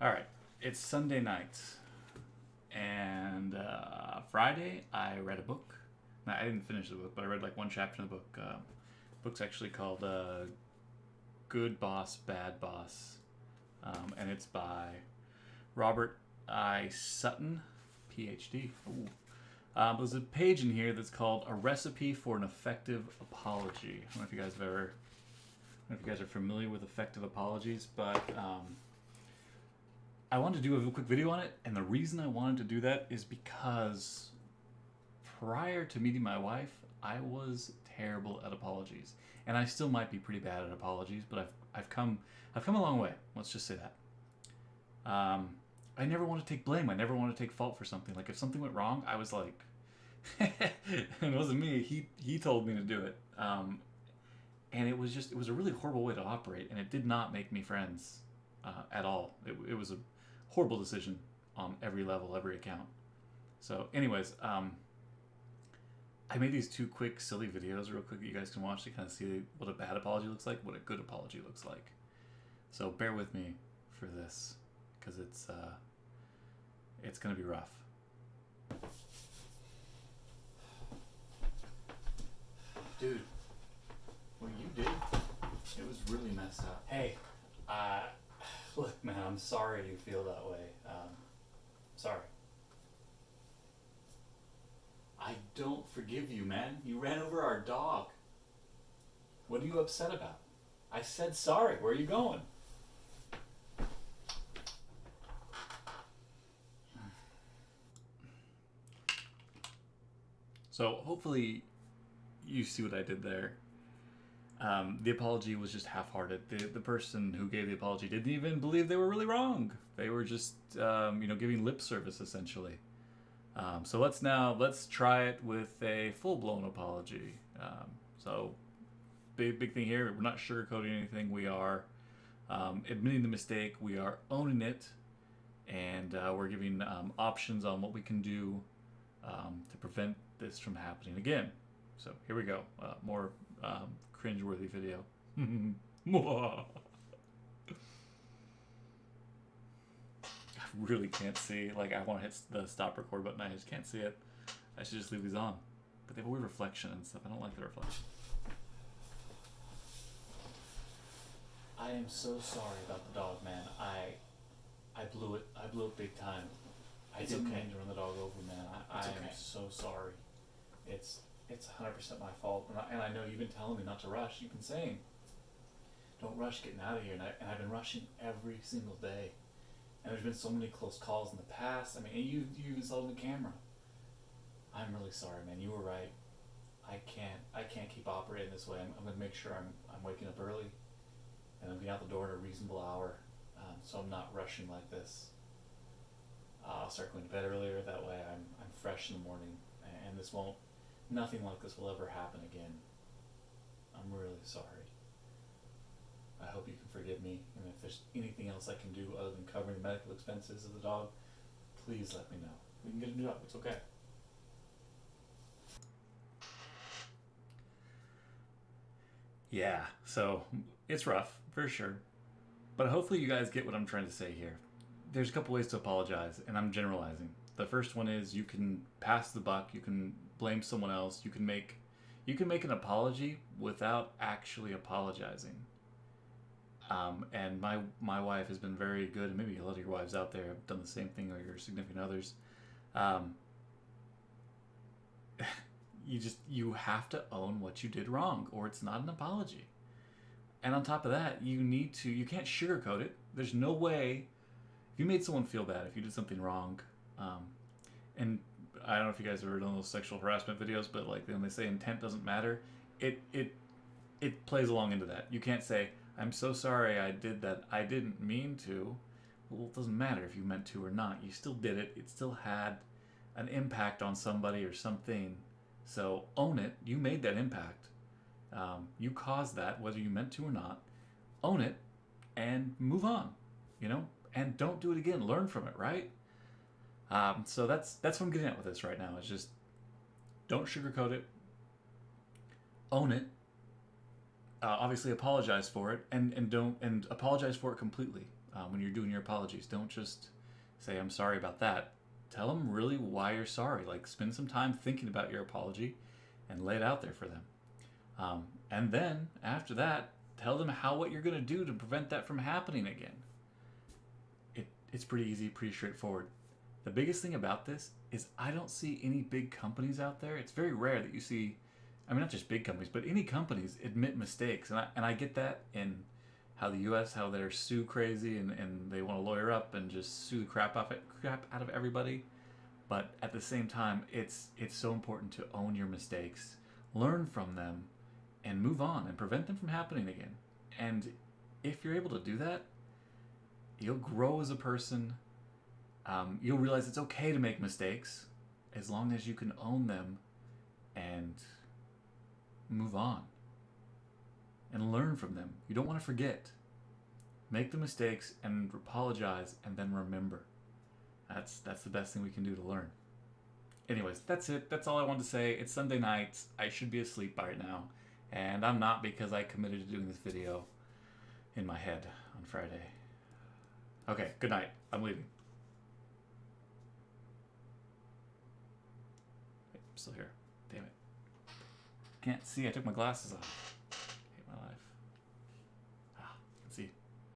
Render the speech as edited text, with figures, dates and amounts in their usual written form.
All right, it's Sunday night, and Friday I read a book. No, I didn't finish the book, but I read like one chapter in the book. Book's actually called "Good Boss, Bad Boss," and it's by Robert I. Sutton, PhD. Ooh. There's a page in here that's called "A Recipe for an Effective Apology." I don't know if you guys have ever, I don't know if you guys are familiar with effective apologies, but I wanted to do a quick video on it, and the reason I wanted to do that is because prior to meeting my wife, I was terrible at apologies, and I still might be pretty bad at apologies, but I've come a long way. Let's just say that. I never want to take blame. I never want to take fault for something. Like if something went wrong, I was like, it wasn't me. He told me to do it, and it was a really horrible way to operate, and it did not make me friends at all. It was a horrible decision on every level, every account. So, anyways, I made these two quick, silly videos real quick that you guys can watch to kind of see what a bad apology looks like, what a good apology looks like. So bear with me for this, because it's gonna be rough. Dude, what you did, it was really messed up. Hey, look, man, I'm sorry you feel that way. Sorry. I don't forgive you, man. You ran over our dog. What are you upset about? I said sorry. Where are you going? So hopefully you see what I did there. The apology was just half-hearted. The person who gave the apology didn't even believe they were really wrong. They were just giving lip service essentially. So let's try it with a full-blown apology. So big thing here. We're not sugarcoating anything. We are admitting the mistake. We are owning it, and we're giving options on what we can do to prevent this from happening again. So here we go. More cringeworthy video. I really can't see. Like, I want to hit the stop record button. I just can't see it. I should just leave these on. But they have a weird reflection and stuff. I don't like the reflection. I am so sorry about the dog, man. I blew it. I blew it big time. I didn't mean to run the dog over, man. I am so sorry. It's 100% my fault. And I know you've been telling me not to rush. You've been saying, don't rush getting out of here. And I've been rushing every single day. And there's been so many close calls in the past. I mean, you even saw it on the camera. I'm really sorry, man. You were right. I can't keep operating this way. I'm gonna make sure I'm waking up early, and I'm getting out the door at a reasonable hour, so I'm not rushing like this. I'll start going to bed earlier. That way, I'm fresh in the morning, and nothing like this will ever happen again. I'm really sorry. I hope you can forgive me, and if there's anything else I can do other than covering the medical expenses of the dog, please let me know. We can get a new dog. It's okay. Yeah, so it's rough, for sure. But hopefully you guys get what I'm trying to say here. There's a couple ways to apologize, and I'm generalizing. The first one is you can pass the buck, you can blame someone else, you can make an apology without actually apologizing. And my wife has been very good, and maybe a lot of your wives out there have done the same thing, or your significant others. You have to own what you did wrong, or it's not an apology. And on top of that, you can't sugarcoat it. There's no way, if you made someone feel bad, if you did something wrong, and I don't know if you guys have ever done those sexual harassment videos, but like when they say intent doesn't matter, it plays along into that. You can't say, I'm so sorry I did that. I didn't mean to. Well, it doesn't matter if you meant to or not. You still did it. It still had an impact on somebody or something. So own it. You made that impact. You caused that, whether you meant to or not. Own it and move on, and don't do it again. Learn from it, right? So that's what I'm getting at with this right now. It's just don't sugarcoat it. Own it. Obviously apologize for it, and apologize for it completely. when you're doing your apologies. Don't just say, I'm sorry about that. Tell them really why you're sorry. Like, spend some time thinking about your apology and lay it out there for them. And then, after that, tell them what you're going to do to prevent that from happening again. It's pretty easy, pretty straightforward. The biggest thing about this is I don't see any big companies out there. It's very rare that you see, I mean, not just big companies, but any companies admit mistakes. And I get that in how the U.S., how they're sue crazy and they want to lawyer up and just sue the crap out of everybody. But at the same time, it's so important to own your mistakes, learn from them, and move on and prevent them from happening again. And if you're able to do that, you'll grow as a person. You'll realize it's okay to make mistakes as long as you can own them and move on and learn from them. You don't want to forget. Make the mistakes and apologize and then remember. That's the best thing we can do to learn. Anyways, that's it. That's all I wanted to say. It's Sunday night. I should be asleep by now. And I'm not, because I committed to doing this video in my head on Friday. Okay, good night. I'm leaving. Wait, I'm still here. Damn it. Can't see. I took my glasses off.